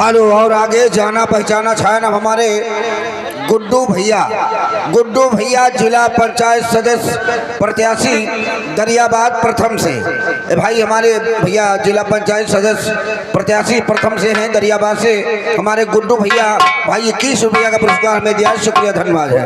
हालो और आगे जाना पहचाना छाया ना हमारे गुड्डू भैया जिला पंचायत सदस्य प्रत्याशी दरियाबाद प्रथम से। भाई हमारे भैया जिला पंचायत सदस्य प्रत्याशी प्रथम से हैं दरियाबाद से। हमारे गुड्डू भैया भाई 21 रुपया का पुरस्कार हमें दिया, शुक्रिया धन्यवाद है।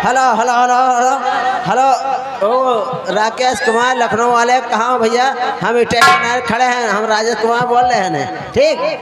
हेलो हेलो हेलो हेलो ओ राकेश कुमार लखनऊ वाले कहाँ भैया? हम स्टेशन खड़े हैं, हम राजेश कुमार बोल रहे हैं। ठीक।